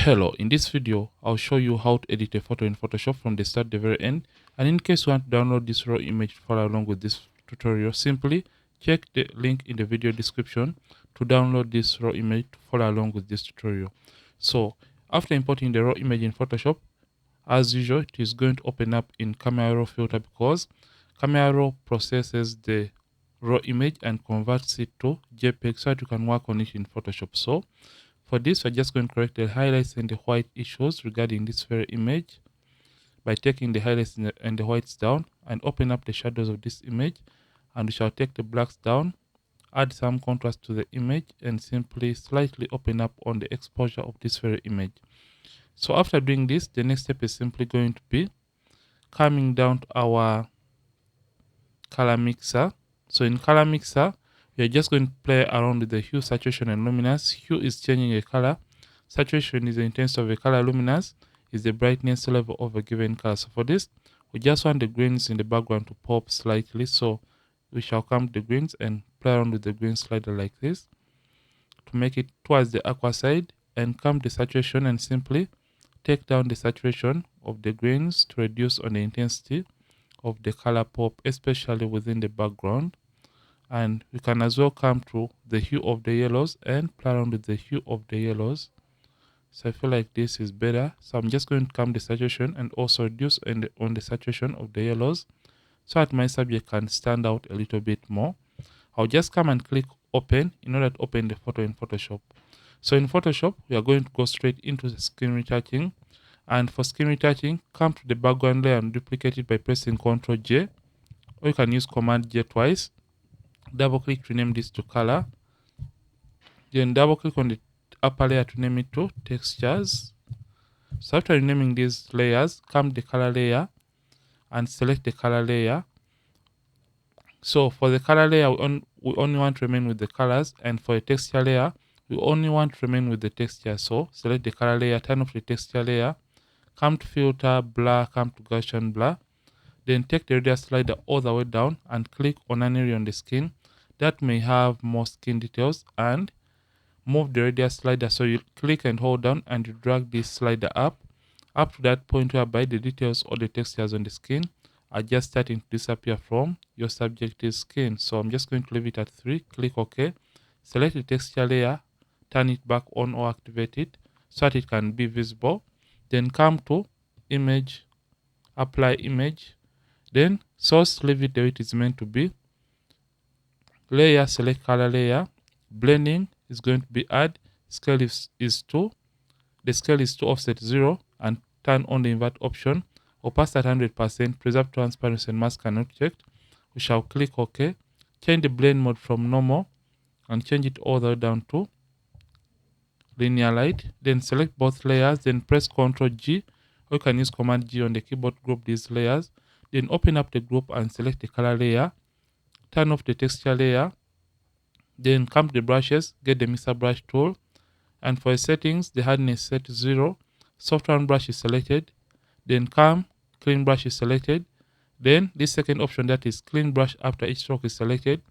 Hello, in this video, I'll show you how to edit a photo in Photoshop from the start to the very end. And in case you want to download this raw image to follow along with this tutorial, simply check the link in the video description to download this raw image to follow along with this tutorial. So after importing the raw image in Photoshop, as usual, it is going to open up in Camera Raw filter because Camera Raw processes the raw image and converts it to JPEG so that you can work on it in Photoshop. So for this, we're just going to correct the highlights and the white issues regarding this very image by taking the highlights and the whites down and open up the shadows of this image, and we shall take the blacks down, add some contrast to the image, and simply slightly open up on the exposure of this very image. So after doing this, the next step is simply going to be coming down to our color mixer. So in color mixer, we are just going to play around with the hue, saturation, and luminance. Hue is changing a color. Saturation is the intensity of a color. Luminance is the brightness level of a given color. So for this, we just want the greens in the background to pop slightly. So we shall come to the greens and play around with the green slider like this to make it towards the aqua side, and come to saturation and simply take down the saturation of the greens to reduce on the intensity of the color pop, especially within the background. And we can as well come to the hue of the yellows and play around with the hue of the yellows. So I feel like this is better. So I'm just going to come to saturation and also reduce on the saturation of the yellows so that my subject can stand out a little bit more. I'll just come and click open in order to open the photo in Photoshop. So in Photoshop, we are going to go straight into the skin retouching. And for skin retouching, come to the background layer and duplicate it by pressing Ctrl J, or you can use Command J twice. Double click to name this to color. Then double click on the upper layer to name it to textures. So after renaming these layers, come to the color layer and select the color layer. So for the color layer, we only want to remain with the colors, and for the texture layer, we only want to remain with the texture. So select the color layer, turn off the texture layer, come to filter, blur, come to Gaussian blur. Then take the radius slider all the way down and click on an area on the skin that may have more skin details, and move the radius slider. So you click and hold down and you drag this slider up to that point whereby the details or the textures on the skin are just starting to disappear from your subject's skin. So I'm just going to leave it at 3, click OK, select the texture layer, turn it back on or activate it so that it can be visible. Then come to image, apply image, then source, leave it the way it is meant to be. Layer, select color layer. Blending is going to be add. Scale is 2. The scale is to offset 0 and turn on the invert option. Opacity at 100%. Preserve transparency and mask cannot checked. We shall click OK. Change the blend mode from normal and change it all the way down to linear light. Then select both layers. Then press Ctrl G, or you can use Command G on the keyboard. Group these layers. Then open up the group and select the color layer. Turn off the texture layer. Then come to the brushes, get the mixer brush tool, and for settings, the hardness set to 0. Soft round brush is selected. Then come, clean brush is selected. Then this second option, that is clean brush after each stroke, is selected.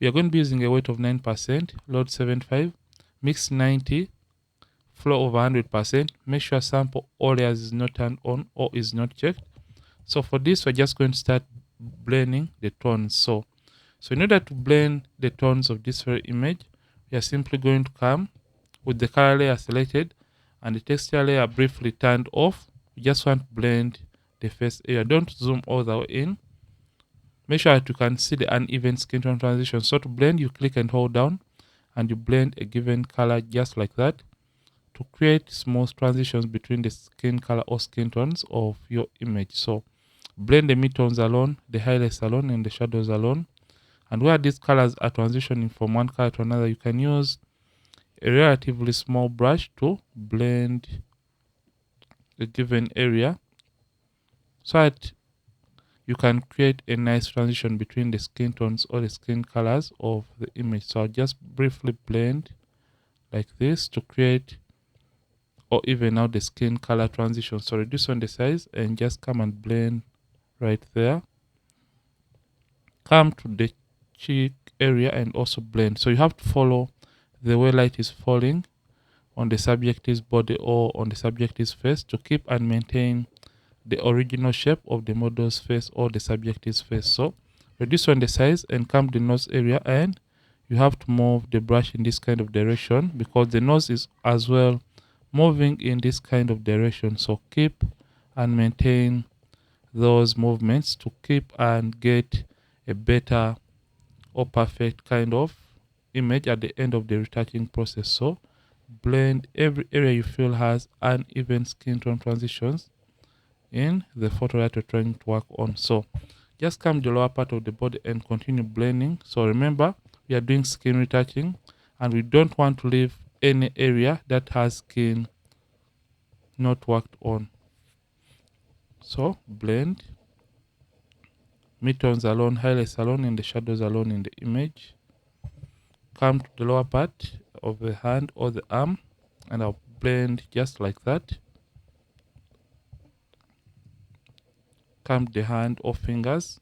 We are going to be using a weight of 9%, load 75, mix 90, flow over 100%. Make sure sample all layers is not turned on or is not checked. So for this, we're just going to start blending the tones. So in order to blend the tones of this very image, we are simply going to come with the color layer selected and the texture layer briefly turned off. We just want to blend the face area. Don't zoom all the way in. Make sure that you can see the uneven skin tone transition. So to blend, you click and hold down and you blend a given color just like that to create small transitions between the skin color or skin tones of your image. So blend the midtones alone, the highlights alone, and the shadows alone. And where these colors are transitioning from one color to another, you can use a relatively small brush to blend a given area so that you can create a nice transition between the skin tones or the skin colors of the image. So I'll just briefly blend like this to create or even out the skin color transition. So reduce on the size and just come and blend right there. Come to the cheek area and also blend. So you have to follow the way light is falling on the subject's body or on the subject's face to keep and maintain the original shape of the model's face or the subject's face. So reduce on the size and come the nose area, and you have to move the brush in this kind of direction because the nose is as well moving in this kind of direction. So keep and maintain those movements to keep and get a better or perfect kind of image at the end of the retouching process. So blend every area you feel has uneven skin tone transitions in the photo that you're trying to work on. So just come the lower part of the body and continue blending. So remember, we are doing skin retouching and we don't want to leave any area that has skin not worked on. So blend, midtones alone, highlights alone, and the shadows alone in the image. Come to the lower part of the hand or the arm and I'll blend just like that. Come to the hand or fingers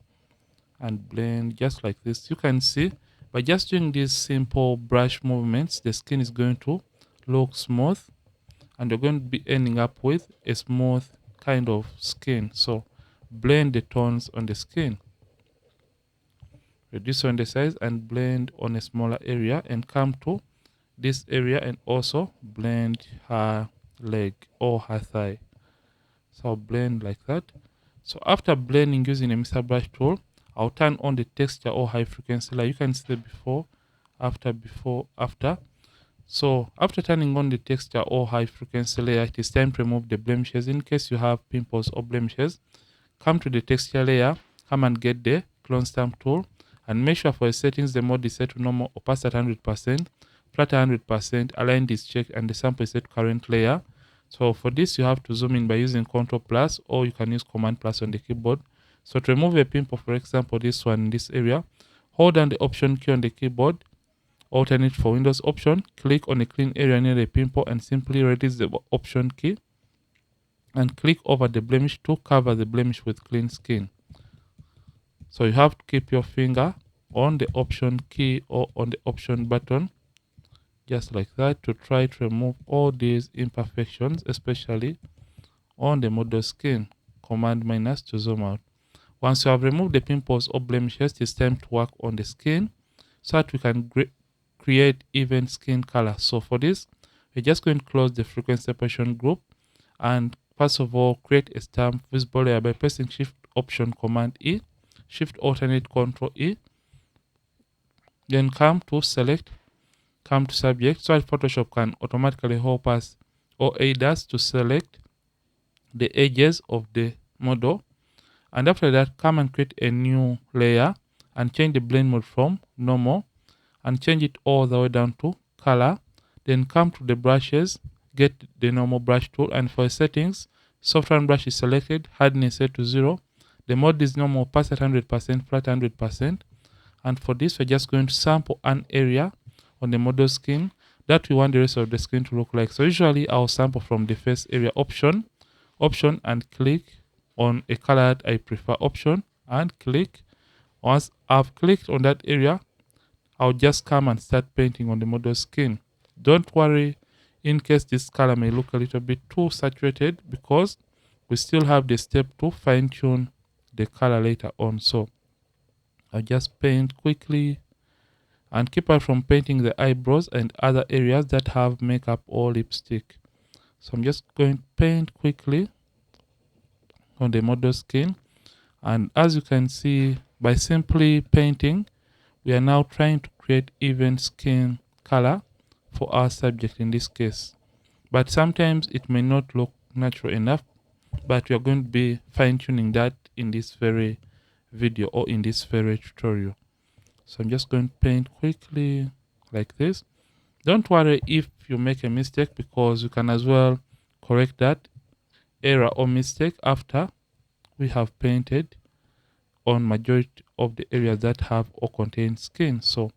and blend just like this. You can see by just doing these simple brush movements, the skin is going to look smooth and you're going to be ending up with a smooth kind of skin. So blend the tones on the skin, reduce on the size and blend on a smaller area, and come to this area and also blend her leg or her thigh. So I'll blend like that. So after blending using a Mr. Brush tool, I'll turn on the texture or high frequency layer. You can see the before, after. So after turning on the texture or high frequency layer, it is time to remove the blemishes. In case you have pimples or blemishes, come to the texture layer, come and get the clone stamp tool, and make sure for the settings the mode is set to normal, opacity at 100%, flat 100%, aligned is checked, and the sample is set to current layer. So for this, you have to zoom in by using Ctrl plus, or you can use Command plus on the keyboard. So to remove a pimple, for example, this one in this area, hold down the Option key on the keyboard. Alternate for Windows option, click on a clean area near the pimple and simply release the Option key and click over the blemish to cover the blemish with clean skin. So you have to keep your finger on the Option key or on the Option button, just like that, to try to remove all these imperfections, especially on the model skin. Command minus to zoom out. Once you have removed the pimples or blemishes, it's time to work on the skin so that we can create even skin color. So for this, we're just going to close the frequency separation group and first of all create a stamp visible layer by pressing Shift Option Command E, Shift Alternate Control E, then come to select, come to subject, so that Photoshop can automatically help us or aid us to select the edges of the model. And after that, come and create a new layer and change the blend mode from normal and change it all the way down to color. Then come to the brushes, get the normal brush tool, and for settings, soft round brush is selected, hardness set to 0. The mode is normal, opacity 100%, flat 100%. And for this, we're just going to sample an area on the model skin that we want the rest of the skin to look like. So usually I'll sample from the face area option, and click on a color that I prefer, option, and click. Once I've clicked on that area, I'll just come and start painting on the model skin. Don't worry in case this color may look a little bit too saturated because we still have the step to fine tune the color later on. So I'll just paint quickly and keep out from painting the eyebrows and other areas that have makeup or lipstick. So I'm just going to paint quickly on the model skin. And as you can see, by simply painting, we are now trying to create even skin color for our subject in this case. But sometimes it may not look natural enough, but we are going to be fine-tuning that in this very video or in this very tutorial. So I'm just going to paint quickly like this. Don't worry if you make a mistake because you can as well correct that error or mistake after we have painted on majority of the areas that have or contain skin. So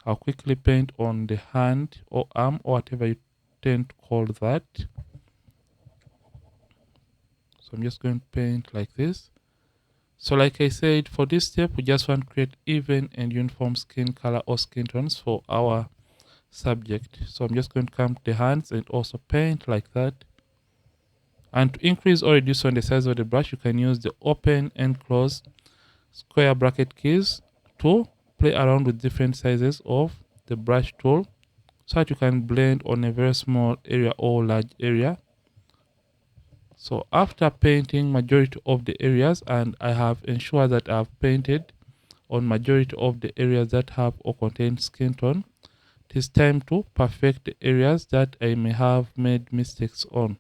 I'll quickly paint on the hand or arm or whatever you tend to call that. So I'm just going to paint like this. So like I said, for this step, we just want to create even and uniform skin color or skin tones for our subject. So I'm just going to come to the hands and also paint like that. And to increase or reduce on the size of the brush, you can use the open and close square bracket keys to play around with different sizes of the brush tool so that you can blend on a very small area or large area. So after painting majority of the areas, and I have ensured that I've painted on majority of the areas that have or contain skin tone, it is time to perfect the areas that I may have made mistakes on.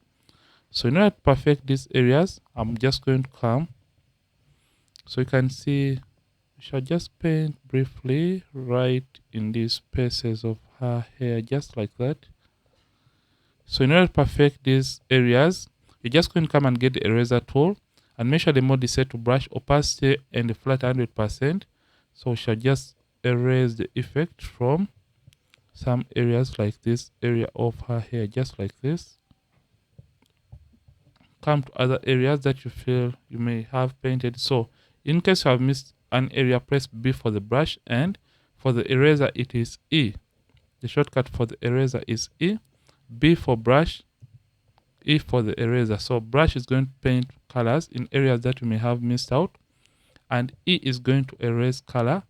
So in order to perfect these areas, I'm just going to come. So you can see, we shall just paint briefly right in these spaces of her hair, just like that. So in order to perfect these areas, you're just going to come and get the eraser tool and make sure the mode is set to brush opacity and the flat 100%. So we shall just erase the effect from some areas like this area of her hair, just like this. Come to other areas that you feel you may have painted. So in case you have missed an area, press B for the brush, and for the eraser it is E. The shortcut for the eraser is E. B for brush, E for the eraser. So brush is going to paint colors in areas that you may have missed out, and E is going to erase color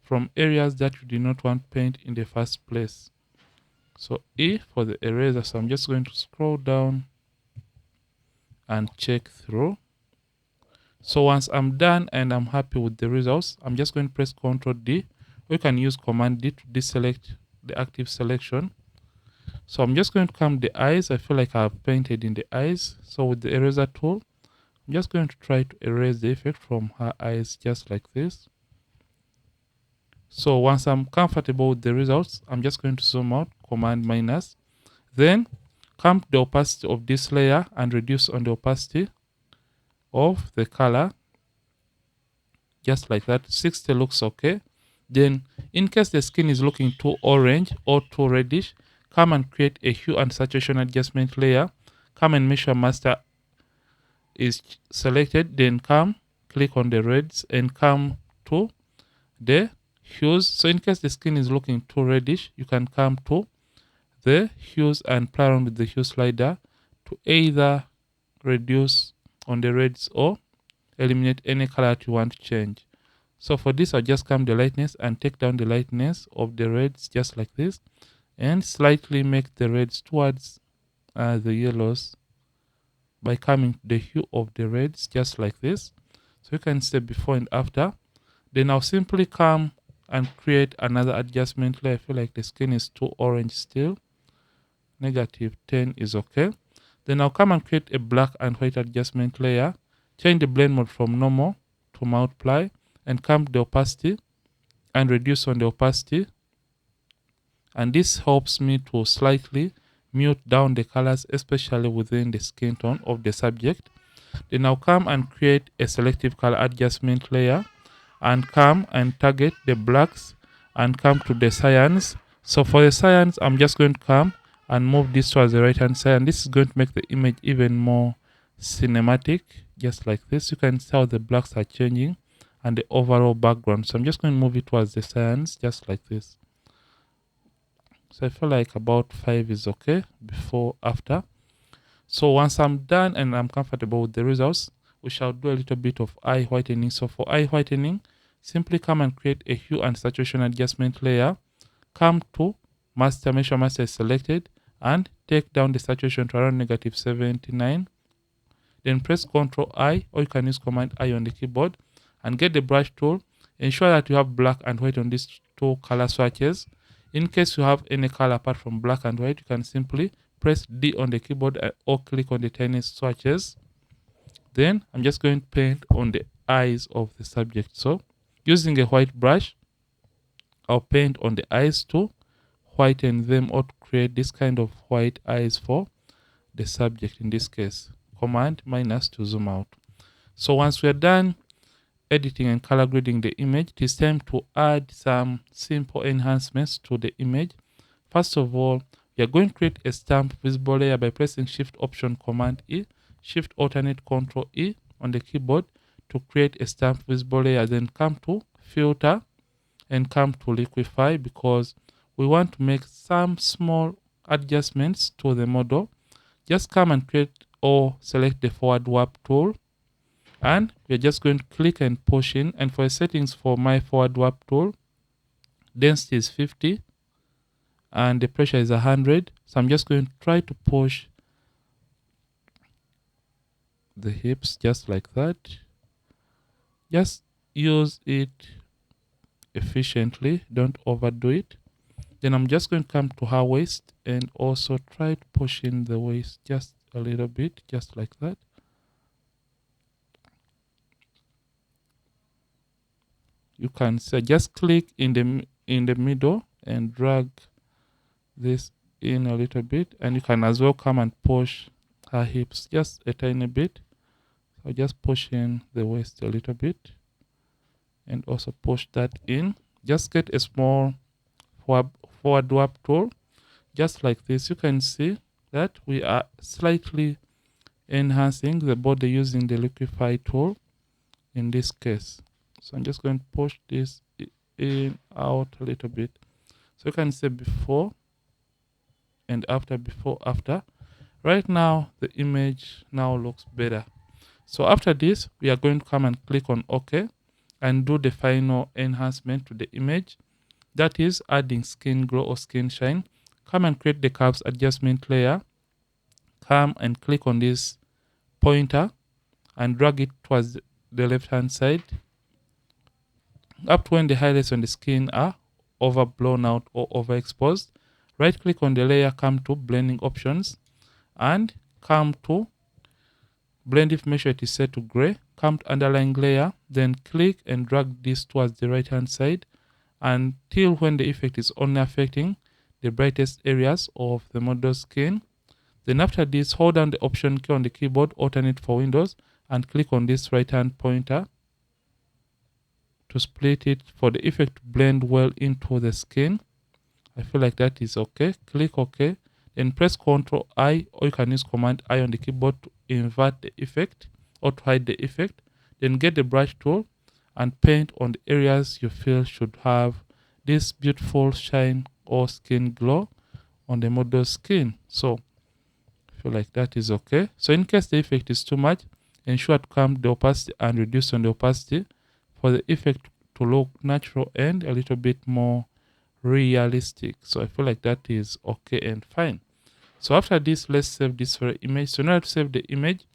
from areas that you did not want to paint in the first place. So E for the eraser. So I'm just going to scroll down and check through. So once I'm done and I'm happy with the results, I'm just going to press Ctrl D, or you can use Command D to deselect the active selection. So I'm just going to come the eyes. I feel like I've painted in the eyes. So with the eraser tool, I'm just going to try to erase the effect from her eyes, just like this. So once I'm comfortable with the results, I'm just going to zoom out, Command minus. Then come to the opacity of this layer and reduce on the opacity of the color, just like that. 60 looks okay. Then in case the skin is looking too orange or too reddish, come and create a hue and saturation adjustment layer. Come and make sure master is selected. Then come click on the reds and come to the hues. So in case the skin is looking too reddish, you can come to the hues and play around with the hue slider to either reduce on the reds or eliminate any color that you want to change. So for this, I'll just come the lightness and take down the lightness of the reds, just like this, and slightly make the reds towards the yellows by coming to the hue of the reds, just like this. So you can see before and after. Then I'll simply come and create another adjustment layer. I feel like the skin is too orange still. -10 is okay. Then I'll come and create a black and white adjustment layer. Change the blend mode from normal to multiply and come to the opacity and reduce on the opacity. And this helps me to slightly mute down the colors, especially within the skin tone of the subject. Then I'll come and create a selective color adjustment layer and come and target the blacks and come to the cyans. So for the cyans, I'm just going to come and move this towards the right hand side, and this is going to make the image even more cinematic, just like this. You can see how the blacks are changing and the overall background. So I'm just going to move it towards the cyans, just like this. So I feel like about 5 is okay, before, after. So once I'm done and I'm comfortable with the results, we shall do a little bit of eye whitening. So for eye whitening, simply come and create a hue and saturation adjustment layer. Come to master, make sure master is selected, and take down the saturation to around -79. Then press Ctrl I, or you can use Command I on the keyboard, and get the brush tool. Ensure that you have black and white on these two color swatches. In case you have any color apart from black and white, you can simply press D on the keyboard or click on the tiny swatches. Then I'm just going to paint on the eyes of the subject. So using a white brush, I'll paint on the eyes to whiten them or to create this kind of white eyes for the subject in this case. Command minus to zoom out. So once we're done editing and color grading the image, it is time to add some simple enhancements to the image. First of all, we are going to create a stamp visible layer by pressing Shift Option Command E, Shift Alternate Control E on the keyboard to create a stamp visible layer. Then come to Filter and come to Liquify, because we want to make some small adjustments to the model. Just come and create or select the forward warp tool, and we're just going to click and push in. And for settings for my forward warp tool, density is 50 and the pressure is 100. So I'm just going to try to push the hips just like that. Just use it efficiently, don't overdo it. Then I'm just going to come to her waist and also try to push in the waist just a little bit, just like that. You can say just click in the middle and drag this in a little bit, and you can as well come and push her hips just a tiny bit. So just push in the waist a little bit and also push that in. Just get a small forward warp tool just like this. You can see that we are slightly enhancing the body using the liquify tool in this case. So I'm just going to push this in out a little bit. So you can see before and after, before, after. Right now, the image now looks better. So after this, we are going to come and click on OK and do the final enhancement to the image. That is adding skin glow or skin shine. Come and create the curves adjustment layer. Come and click on this pointer and drag it towards the left hand side up to when the highlights on the skin are overblown out or overexposed. Right click on the layer, come to blending options and come to blend if make sure it is set to gray. Come to underlying layer, then click and drag this towards the right hand side until when the effect is only affecting the brightest areas of the model's skin. Then after this, hold down the option key on the keyboard, alternate for windows, and click on this right hand pointer to split it for the effect to blend well into the skin. I feel like that is okay. Click OK. Then press Ctrl I, or you can use Command I on the keyboard to invert the effect or to hide the effect. Then get the brush tool and paint on the areas you feel should have this beautiful shine or skin glow on the model's skin. So I feel like that is okay. So in case the effect is too much, ensure to come the opacity and reduce on the opacity for the effect to look natural and a little bit more realistic. So I feel like that is okay and fine. So after this, let's save this very image. So now to save the image,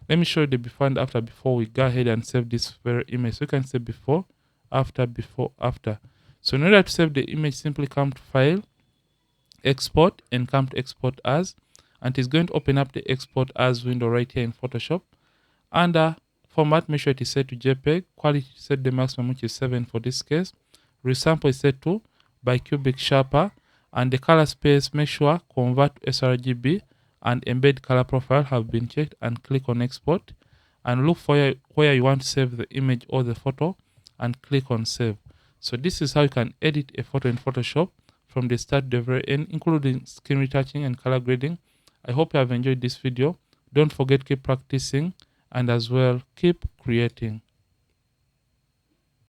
let me show you the before and after before we go ahead and save this very image. So you can say before, after, before, after. So in order to save the image, simply come to File, Export, and come to Export As. And it's going to open up the Export As window right here in Photoshop. Under Format, make sure it is set to JPEG. Quality, set the maximum, which is 7 for this case. Resample is set to bicubic sharper. And the color space, make sure convert to sRGB and embed color profile have been checked, and click on Export. And look for where you want to save the image or the photo and click on Save. So this is how you can edit a photo in Photoshop from the start to the very end, including skin retouching and color grading. I hope you have enjoyed this video. Don't forget, keep practicing and as well keep creating.